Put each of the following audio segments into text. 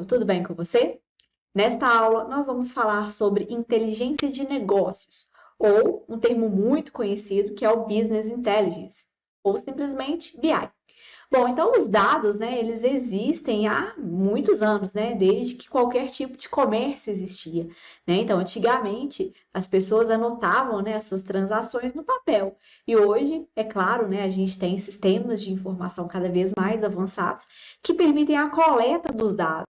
aluno, tudo bem com você? Nesta aula, nós vamos falar sobre inteligência de negócios, ou um termo muito conhecido que é o Business Intelligence, ou simplesmente BI. Bom, então os dados, né, eles existem há muitos anos, né, desde que qualquer tipo de comércio existia, né? Então, antigamente, as pessoas anotavam, né, as suas transações no papel. E hoje, é claro, né, a gente tem sistemas de informação cada vez mais avançados que permitem a coleta dos dados,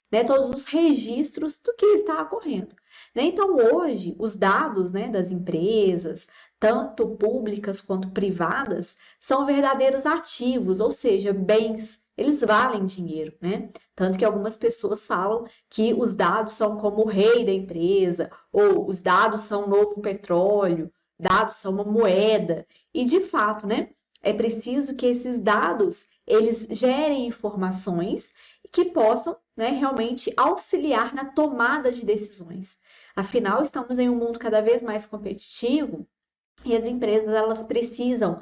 né, todos os registros do que está ocorrendo, né? Então, hoje, os dados, né, das empresas, tanto públicas quanto privadas, são verdadeiros ativos, ou seja, bens, eles valem dinheiro, né? Tanto que algumas pessoas falam que os dados são como o rei da empresa, ou os dados são o novo petróleo, dados são uma moeda, e de fato, né, é preciso que esses dados eles gerem informações que possam, né, realmente auxiliar na tomada de decisões. Afinal, estamos em um mundo cada vez mais competitivo e as empresas elas precisam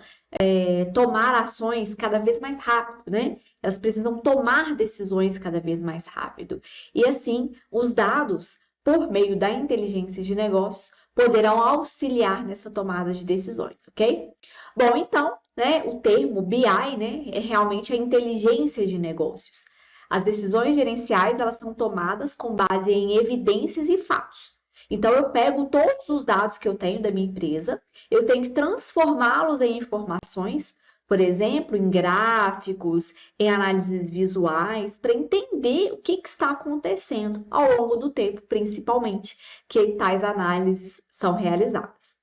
tomar ações cada vez mais rápido, né? Elas precisam tomar decisões cada vez mais rápido. E assim, os dados, por meio da inteligência de negócios, poderão auxiliar nessa tomada de decisões, ok? Bom, então, né, o termo BI, né, é realmente a inteligência de negócios. As decisões gerenciais, elas são tomadas com base em evidências e fatos. Então, eu pego todos os dados que eu tenho da minha empresa, eu tenho que transformá-los em informações, por exemplo, em gráficos, em análises visuais, para entender o que está acontecendo ao longo do tempo, principalmente, que tais análises são realizadas.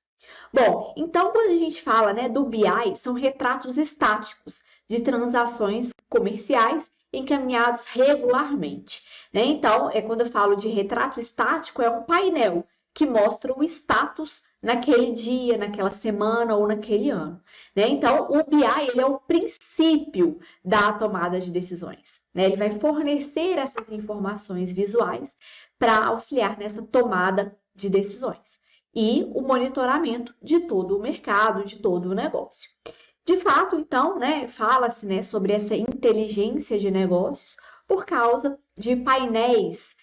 Bom, então quando a gente fala, né, do BI, são retratos estáticos de transações comerciais encaminhados regularmente, né? Então, quando eu falo de retrato estático, é um painel que mostra o status naquele dia, naquela semana ou naquele ano, né? Então, o BI ele é o princípio da tomada de decisões, né? Ele vai fornecer essas informações visuais para auxiliar nessa tomada de decisões e o monitoramento de todo o mercado, de todo o negócio. De fato, então, né, fala-se, né, sobre essa inteligência de negócios por causa de painéis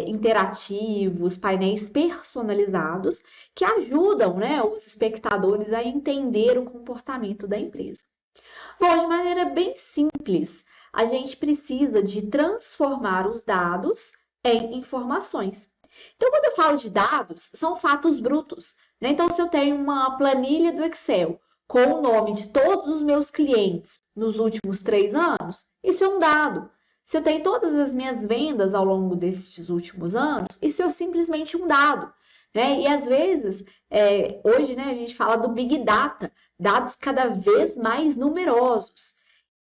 interativos, painéis personalizados que ajudam, né, os espectadores a entender o comportamento da empresa. Bom, de maneira bem simples, a gente precisa de transformar os dados em informações. Então, quando eu falo de dados, são fatos brutos, né? Então, se eu tenho uma planilha do Excel com o nome de todos os meus clientes nos últimos 3 anos, isso é um dado. Se eu tenho todas as minhas vendas ao longo desses últimos anos, isso é simplesmente um dado, né? E às vezes, hoje, né, a gente fala do Big Data, dados cada vez mais numerosos.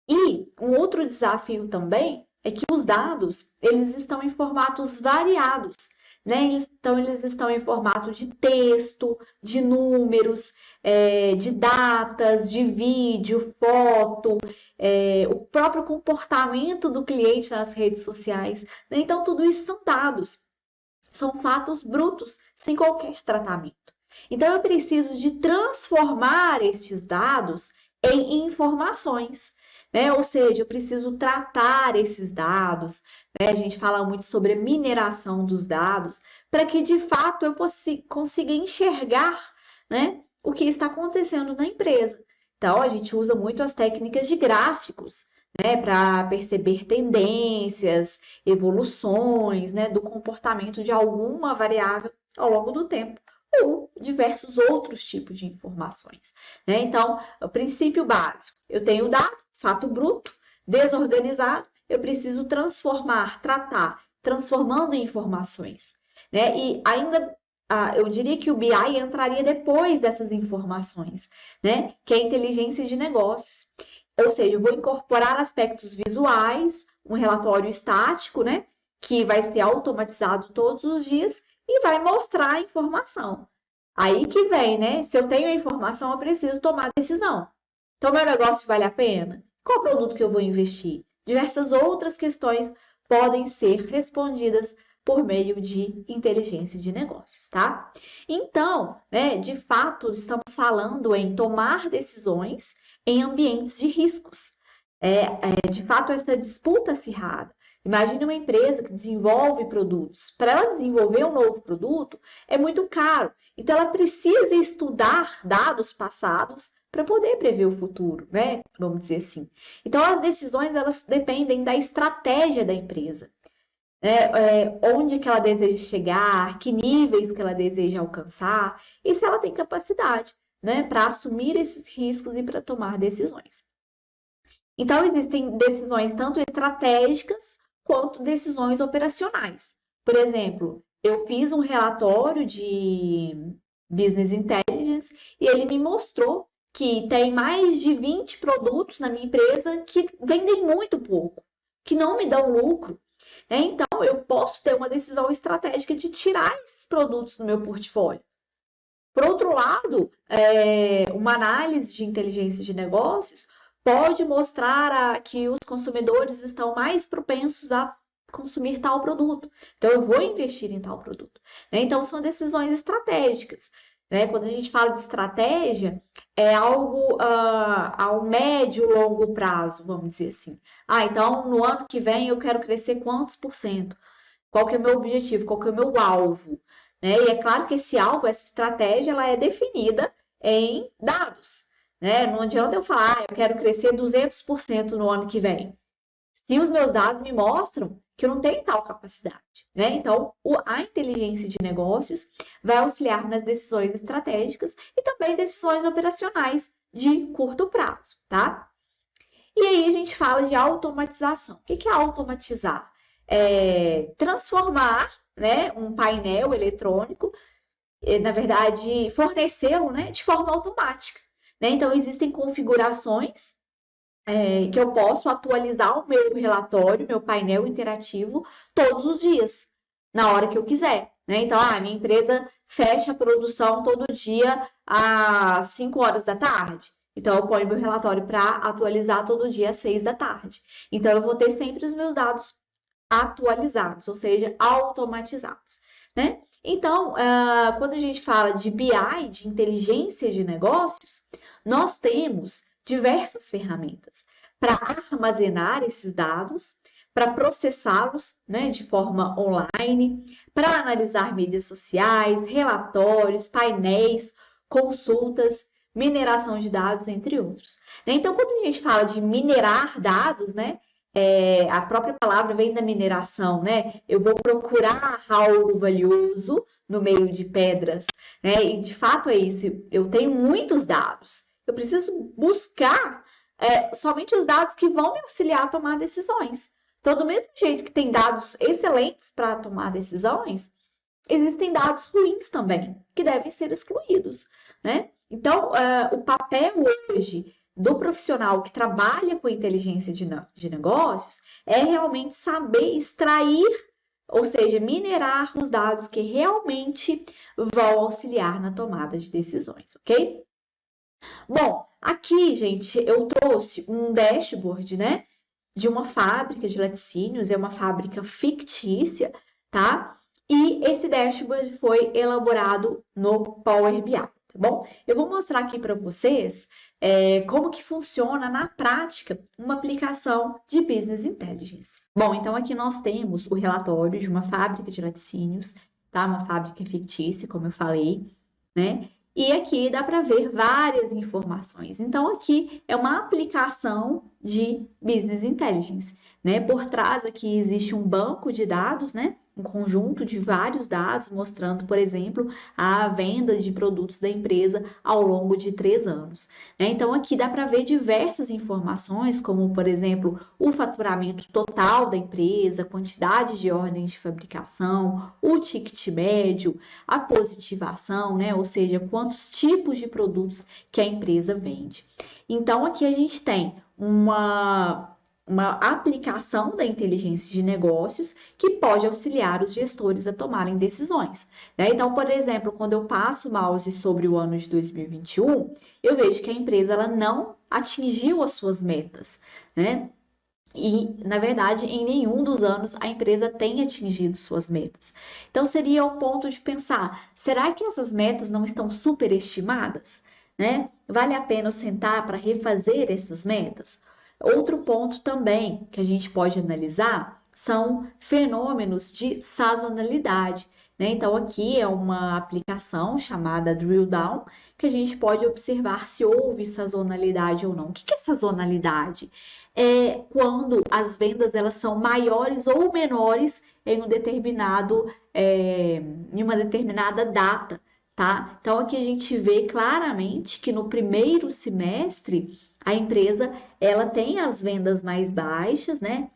E um outro desafio também é que os dados, eles estão em formatos variados, né? Então, eles estão em formato de texto, de números, de datas, de vídeo, foto, o próprio comportamento do cliente nas redes sociais, né? Então, tudo isso são dados, são fatos brutos, sem qualquer tratamento. Então, eu preciso de transformar estes dados em informações, né? Ou seja, eu preciso tratar esses dados, né? A gente fala muito sobre a mineração dos dados, para que de fato eu consiga enxergar, né, o que está acontecendo na empresa. Então, a gente usa muito as técnicas de gráficos, né, para perceber tendências, evoluções, né, do comportamento de alguma variável ao longo do tempo, ou diversos outros tipos de informações, né? Então, o princípio básico, eu tenho o dado, fato bruto, desorganizado, eu preciso transformar, tratar, transformando em informações, né? E ainda eu diria que o BI entraria depois dessas informações, né? Que é a inteligência de negócios. Ou seja, eu vou incorporar aspectos visuais, um relatório estático, né? Que vai ser automatizado todos os dias e vai mostrar a informação. Aí que vem, né? Se eu tenho a informação, eu preciso tomar decisão. Então, meu negócio vale a pena? Qual produto que eu vou investir? Diversas outras questões podem ser respondidas por meio de inteligência de negócios, tá? Então, né, de fato, estamos falando em tomar decisões em ambientes de riscos. De fato, essa disputa acirrada Imagine uma empresa que desenvolve produtos. Para ela desenvolver um novo produto, é muito caro. Então, ela precisa estudar dados passados para poder prever o futuro, né? Vamos dizer assim. Então, as decisões, elas dependem da estratégia da empresa, né? Onde que ela deseja chegar, que níveis que ela deseja alcançar, e se ela tem capacidade, né, para assumir esses riscos e para tomar decisões. Então, existem decisões tanto estratégicas quanto decisões operacionais. Por exemplo, eu fiz um relatório de Business Intelligence e ele me mostrou que tem mais de 20 produtos na minha empresa que vendem muito pouco, que não me dão lucro. Então, eu posso ter uma decisão estratégica de tirar esses produtos do meu portfólio. Por outro lado, uma análise de inteligência de negócios pode mostrar que os consumidores estão mais propensos a consumir tal produto. Então, eu vou investir em tal produto. Então, são decisões estratégicas. Quando a gente fala de estratégia, é algo a um médio, longo prazo, vamos dizer assim. Então, no ano que vem eu quero crescer quantos por cento? Qual que é o meu objetivo? Qual que é o meu alvo? E é claro que esse alvo, essa estratégia, ela é definida em dados. Não adianta eu falar, eu quero crescer 200% no ano que vem, se os meus dados me mostram que eu não tenho tal capacidade. Então, a inteligência de negócios vai auxiliar nas decisões estratégicas e também decisões operacionais de curto prazo, tá? E aí a gente fala de automatização. O que é automatizar? Transformar, um painel eletrônico, na verdade, fornecê-lo, de forma automática. Então, existem configurações que eu posso atualizar o meu relatório, meu painel interativo, todos os dias, na hora que eu quiser. Então, minha empresa fecha a produção todo dia às 5 horas da tarde. Então, eu ponho meu relatório para atualizar todo dia às 6 da tarde. Então, eu vou ter sempre os meus dados atualizados, ou seja, automatizados. Então, quando a gente fala de BI, de inteligência de negócios, nós temos diversas ferramentas para armazenar esses dados, para processá-los, de forma online, para analisar mídias sociais, relatórios, painéis, consultas, mineração de dados, entre outros. Então, quando a gente fala de minerar dados, a própria palavra vem da mineração, Eu vou procurar algo valioso no meio de pedras, E de fato é isso. Eu tenho muitos dados. Eu preciso buscar somente os dados que vão me auxiliar a tomar decisões. Então, do mesmo jeito que tem dados excelentes para tomar decisões, existem dados ruins também, que devem ser excluídos, Então, o papel hoje do profissional que trabalha com inteligência de negócios é realmente saber extrair, ou seja, minerar os dados que realmente vão auxiliar na tomada de decisões, ok? Bom, aqui, gente, eu trouxe um dashboard, de uma fábrica de laticínios, é uma fábrica fictícia, tá? E esse dashboard foi elaborado no Power BI, tá bom? Eu vou mostrar aqui para vocês como que funciona na prática uma aplicação de Business Intelligence. Bom, então aqui nós temos o relatório de uma fábrica de laticínios, tá? Uma fábrica fictícia, como eu falei, E aqui dá para ver várias informações. Então, aqui é uma aplicação de Business Intelligence, Por trás aqui existe um banco de dados, Um conjunto de vários dados mostrando, por exemplo, a venda de produtos da empresa ao longo de 3 anos. Então, aqui dá para ver diversas informações, como, por exemplo, o faturamento total da empresa, quantidade de ordens de fabricação, o ticket médio, a positivação, Ou seja, quantos tipos de produtos que a empresa vende. Então, aqui a gente tem uma aplicação da inteligência de negócios que pode auxiliar os gestores a tomarem decisões. Então, por exemplo, quando eu passo o mouse sobre o ano de 2021, eu vejo que a empresa ela não atingiu as suas metas, E, na verdade, em nenhum dos anos a empresa tem atingido suas metas. Então, seria o ponto de pensar: será que essas metas não estão superestimadas? Vale a pena eu sentar para refazer essas metas? Outro ponto também que a gente pode analisar são fenômenos de sazonalidade, né? Então, aqui é uma aplicação chamada Drill Down, que a gente pode observar se houve sazonalidade ou não. O que é sazonalidade? É quando as vendas elas são maiores ou menores em em uma determinada data, tá? Então, aqui a gente vê claramente que no primeiro semestre a empresa ela tem as vendas mais baixas, né?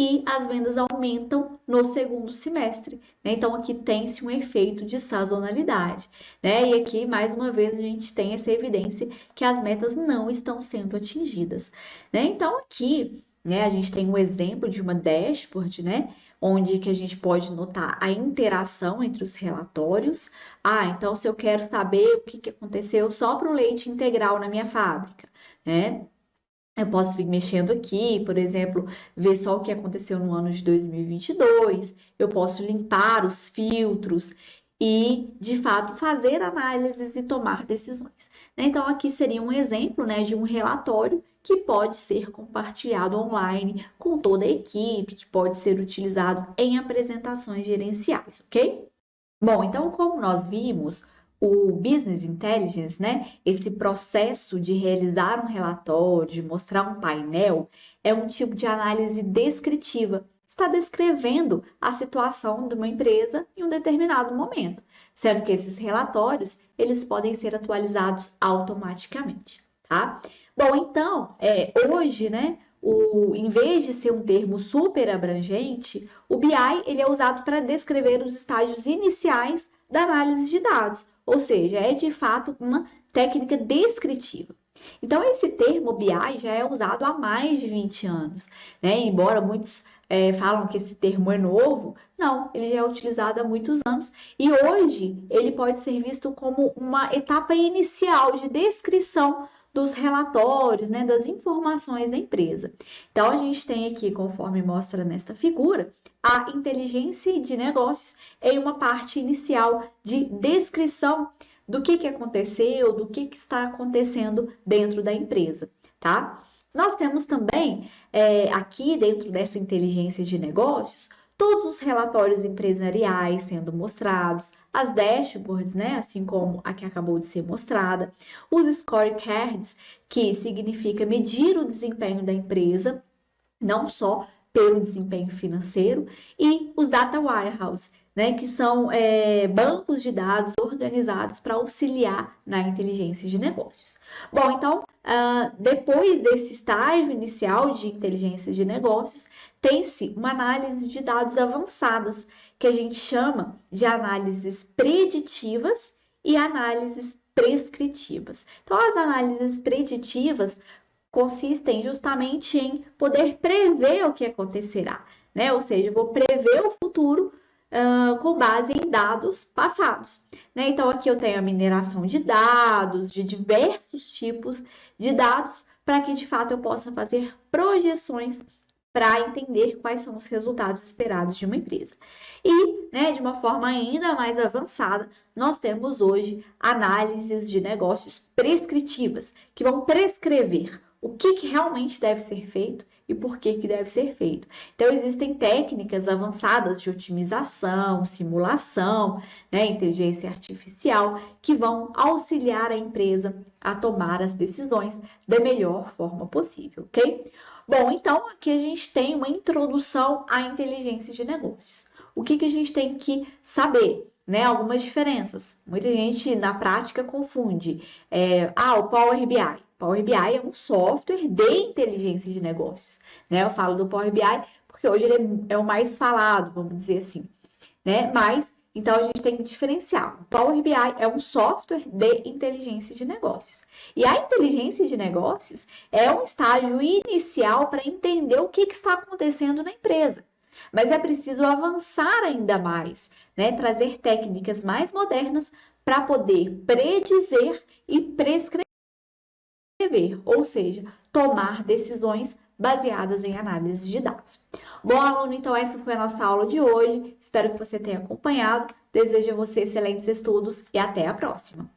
E as vendas aumentam no segundo semestre, né? Então aqui tem-se um efeito de sazonalidade, né? E aqui mais uma vez a gente tem essa evidência que as metas não estão sendo atingidas, né? Então aqui, né, a gente tem um exemplo de uma dashboard, né? Onde que a gente pode notar a interação entre os relatórios. Ah, então se eu quero saber o que aconteceu só para o leite integral na minha fábrica, né? Eu posso vir mexendo aqui, por exemplo, ver só o que aconteceu no ano de 2022. Eu posso limpar os filtros e, de fato, fazer análises e tomar decisões, né? Então, aqui seria um exemplo, né, de um relatório que pode ser compartilhado online com toda a equipe, que pode ser utilizado em apresentações gerenciais, ok? Bom, então, como nós vimos, o Business Intelligence, né, esse processo de realizar um relatório, de mostrar um painel, é um tipo de análise descritiva. Está descrevendo a situação de uma empresa em um determinado momento, sendo que esses relatórios, eles podem ser atualizados automaticamente, tá? Bom, então, hoje, né, em vez de ser um termo super abrangente, o BI ele é usado para descrever os estágios iniciais da análise de dados, ou seja, é de fato uma técnica descritiva. Então, esse termo BI já é usado há mais de 20 anos, né? Embora muitos falam que esse termo é novo, não, ele já é utilizado há muitos anos e hoje ele pode ser visto como uma etapa inicial de descrição dos relatórios, né, das informações da empresa. Então, a gente tem aqui, conforme mostra nesta figura, a inteligência de negócios em uma parte inicial de descrição do que aconteceu, do que está acontecendo dentro da empresa, tá? Nós temos também, aqui dentro dessa inteligência de negócios, todos os relatórios empresariais sendo mostrados, as dashboards, né, assim como a que acabou de ser mostrada, os scorecards, que significa medir o desempenho da empresa, não só pelo desempenho financeiro, e os data warehouse, né, que são bancos de dados organizados para auxiliar na inteligência de negócios. Bom, então, depois desse estágio inicial de inteligência de negócios, tem-se uma análise de dados avançadas, que a gente chama de análises preditivas e análises prescritivas. Então, as análises preditivas consistem justamente em poder prever o que acontecerá, né? Ou seja, eu vou prever o futuro com base em dados passados, né? Então, aqui eu tenho a mineração de dados, de diversos tipos de dados, para que de fato eu possa fazer projeções para entender quais são os resultados esperados de uma empresa. E, né, de uma forma ainda mais avançada, nós temos hoje análises de negócios prescritivas, que vão prescrever o que realmente deve ser feito e por que deve ser feito. Então, existem técnicas avançadas de otimização, simulação, né, inteligência artificial, que vão auxiliar a empresa a tomar as decisões da melhor forma possível, ok? Bom, então aqui a gente tem uma introdução à inteligência de negócios. O que a gente tem que saber? Né, algumas diferenças. Muita gente na prática confunde. O Power BI. Power BI é um software de inteligência de negócios. Né? Eu falo do Power BI porque hoje ele é o mais falado, vamos dizer assim. Né? Mas, então a gente tem que diferenciar. O Power BI é um software de inteligência de negócios. E a inteligência de negócios é um estágio inicial para entender o que está acontecendo na empresa. Mas é preciso avançar ainda mais, né? Trazer técnicas mais modernas para poder predizer e prescrever, ou seja, tomar decisões baseadas em análise de dados. Bom, aluno, então essa foi a nossa aula de hoje. Espero que você tenha acompanhado. Desejo a você excelentes estudos e até a próxima.